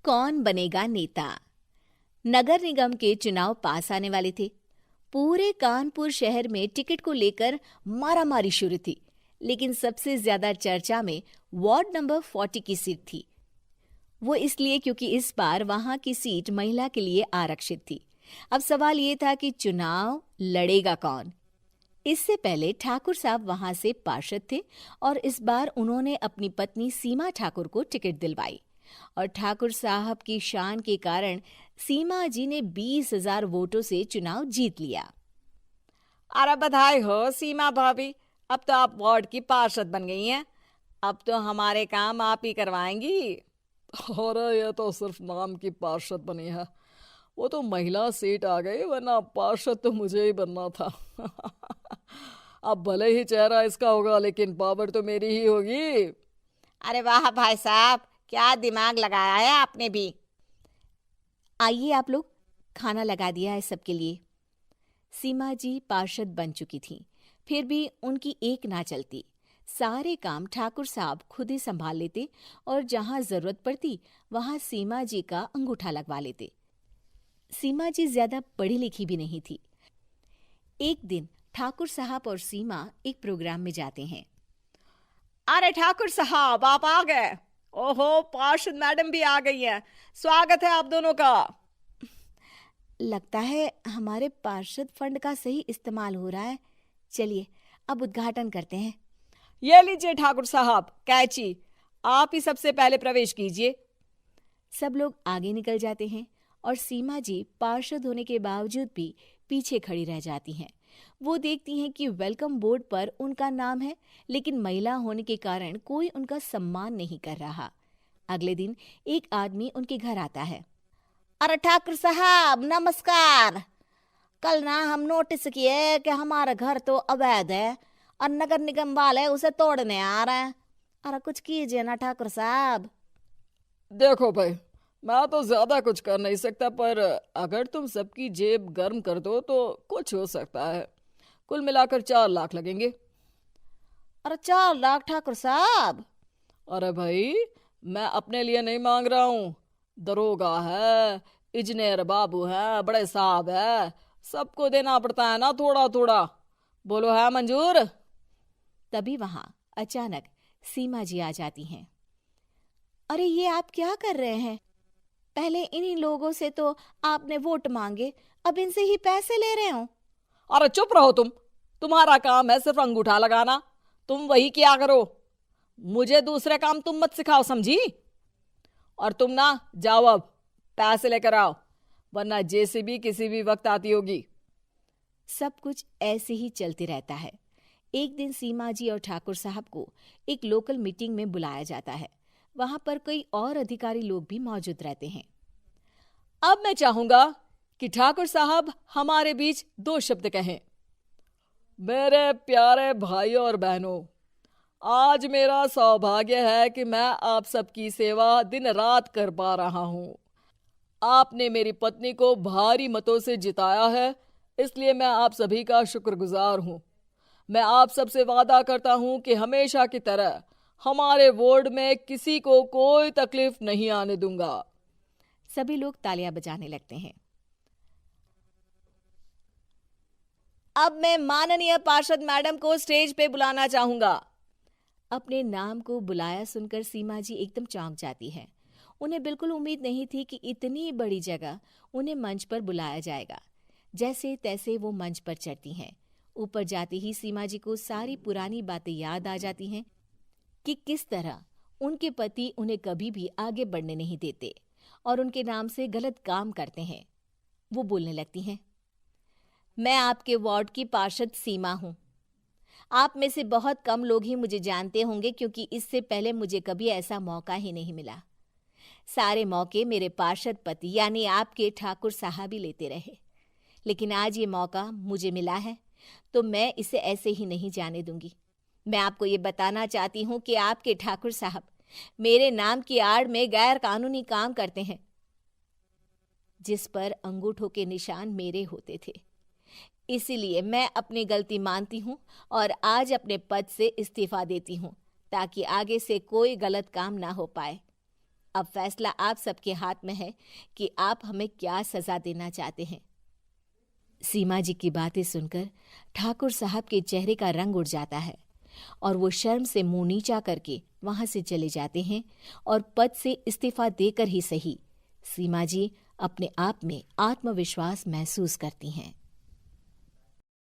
कौन बनेगा नेता। नगर निगम के चुनाव पास आने वाले थे। पूरे कानपुर शहर में टिकट को लेकर मारामारी शुरू थी, लेकिन सबसे ज्यादा चर्चा में वार्ड नंबर 40 की सीट थी। वो इसलिए क्योंकि इस बार वहां की सीट महिला के लिए आरक्षित थी। अब सवाल ये था कि चुनाव लड़ेगा कौन। इससे पहले ठाकुर साहब वहां से पार्षद थे और इस बार उन्होंने अपनी पत्नी सीमा ठाकुर को टिकट दिलवाई और ठाकुर साहब की शान के कारण सीमा जी ने 20,000 वोटों से चुनाव जीत लिया। अरे बधाई हो सीमा भाभी, अब तो आप वार्ड की पार्षद बन गई हैं। अब तो हमारे काम आप ही करवाएंगी। अरे ये तो सिर्फ नाम की पार्षद बनी है, वो तो महिला सीट आ गई, वरना पार्षद तो मुझे ही बनना था। अब भले ही चेहरा इसका होगा, लेकिन पावर तो मेरी ही होगी। अरे वाह भाई साहब, क्या दिमाग लगाया है आपने भी। आइए आप लोग, खाना लगा दिया है सबके लिए। सीमा जी पार्षद बन चुकी थीं, फिर भी उनकी एक ना चलती। सारे काम ठाकुर साहब खुद ही संभाल लेते और जहां जरूरत पड़ती वहां सीमा जी का अंगूठा लगवा लेते। सीमा जी ज्यादा पढ़ी लिखी भी नहीं थी। एक दिन ठाकुर साहब और सीमा एक प्रोग्राम में जाते हैं। अरे ठाकुर साहब, आप आ गए। ओहो, पार्षद मैडम भी आ गई हैं। स्वागत है आप दोनों का। लगता है हमारे पार्षद फंड का सही इस्तेमाल हो रहा है। चलिए अब उद्घाटन करते हैं। ये लीजिए ठाकुर साहब कैची, आप ही सबसे पहले प्रवेश कीजिए। सब लोग आगे निकल जाते हैं और सीमा जी पार्षद होने के बावजूद भी पीछे खड़ी रह जाती हैं। वो देखती हैं कि वेलकम बोर्ड पर उनका नाम है, लेकिन महिला होने के कारण कोई उनका सम्मान नहीं कर रहा। अगले दिन एक आदमी उनके घर आता है। अरे ठाकुर साहब नमस्कार। कल ना हम नोटिस किए कि हमारा घर तो अवैध है और नगर निगम वाले उसे तोड़ने आ रहे हैं। अरे कुछ कीजिए ना ठाकुर साहब। देखो भाई, मैं तो ज्यादा कुछ कर नहीं सकता, पर अगर तुम सबकी जेब गर्म कर दो तो कुछ हो सकता है। कुल मिलाकर 4 लाख लगेंगे। अरे 4 लाख ठाकुर साहब? अरे भाई, मैं अपने लिए नहीं मांग रहा हूँ। दरोगा है, इंजीनियर बाबू है, बड़े साहब है, सबको देना पड़ता है ना थोड़ा थोड़ा। बोलो है मंजूर? तभी वहां अचानक सीमा जी आ जाती हैं। अरे ये आप क्या कर रहे हैं? पहले इन्हीं लोगों से तो आपने वोट मांगे, अब इनसे ही पैसे ले रहे हो। अरे चुप रहो तुम, तुम्हारा काम है सिर्फ अंगूठा लगाना, तुम वही किया करो। मुझे दूसरे काम तुम मत सिखाओ, समझी? और तुम ना जाओ, अब पैसे लेकर आओ, वरना जेसीबी किसी भी वक्त आती होगी। सब कुछ ऐसे ही चलते रहता है। एक दिन सीमा जी और ठाकुर साहब को एक लोकल मीटिंग में बुलाया जाता है। वहां पर कई और अधिकारी लोग भी मौजूद रहते हैं। अब मैं चाहूंगा कि ठाकुर साहब हमारे बीच 2 शब्द कहें। मेरे प्यारे भाइयों और बहनों, आज मेरा सौभाग्य है कि मैं आप सबकी सेवा दिन रात कर पा रहा हूं। आपने मेरी पत्नी को भारी मतों से जिताया है, इसलिए मैं आप सभी का शुक्रगुजार हूं। मैं आप सबसे वादा करता हूं कि हमेशा की तरह हमारे वार्ड में किसी को कोई तकलीफ नहीं आने दूंगा। सभी लोग तालियां बजाने लगते हैं। अब मैं माननीय पार्षद मैडम को स्टेज पे बुलाना चाहूंगा। अपने नाम को बुलाया सुनकर सीमा जी एकदम चौंक जाती है। उन्हें बिल्कुल उम्मीद नहीं थी कि इतनी बड़ी जगह उन्हें मंच पर बुलाया जाएगा। जैसे तैसे वो मंच पर चढ़ती हैं। ऊपर जाते ही सीमा जी को सारी पुरानी बातें याद आ जाती हैं कि किस तरह उनके पति उन्हें कभी भी आगे बढ़ने नहीं देते और उनके नाम से गलत काम करते हैं। वो बोलने लगती हैं। मैं आपके वार्ड की पार्षद सीमा हूं। आप में से बहुत कम लोग ही मुझे जानते होंगे, क्योंकि इससे पहले मुझे कभी ऐसा मौका ही नहीं मिला। सारे मौके मेरे पार्षद पति यानी आपके ठाकुर साहब ही लेते रहे, लेकिन आज ये मौका मुझे मिला है तो मैं इसे ऐसे ही नहीं जाने दूंगी। मैं आपको ये बताना चाहती हूँ कि आपके ठाकुर साहब मेरे नाम की आड़ में गैर कानूनी काम करते हैं, जिस पर अंगूठों के निशान मेरे होते थे। इसीलिए मैं अपनी गलती मानती हूँ और आज अपने पद से इस्तीफा देती हूँ, ताकि आगे से कोई गलत काम ना हो पाए। अब फैसला आप सबके हाथ में है कि आप हमें क्या सजा देना चाहते हैं। सीमा जी की बातें सुनकर ठाकुर साहब के चेहरे का रंग उड़ जाता है और वो शर्म से मुंह नीचा करके वहां से चले जाते हैं और पद से इस्तीफा देकर ही सही सीमा जी अपने आप में आत्मविश्वास महसूस करती हैं।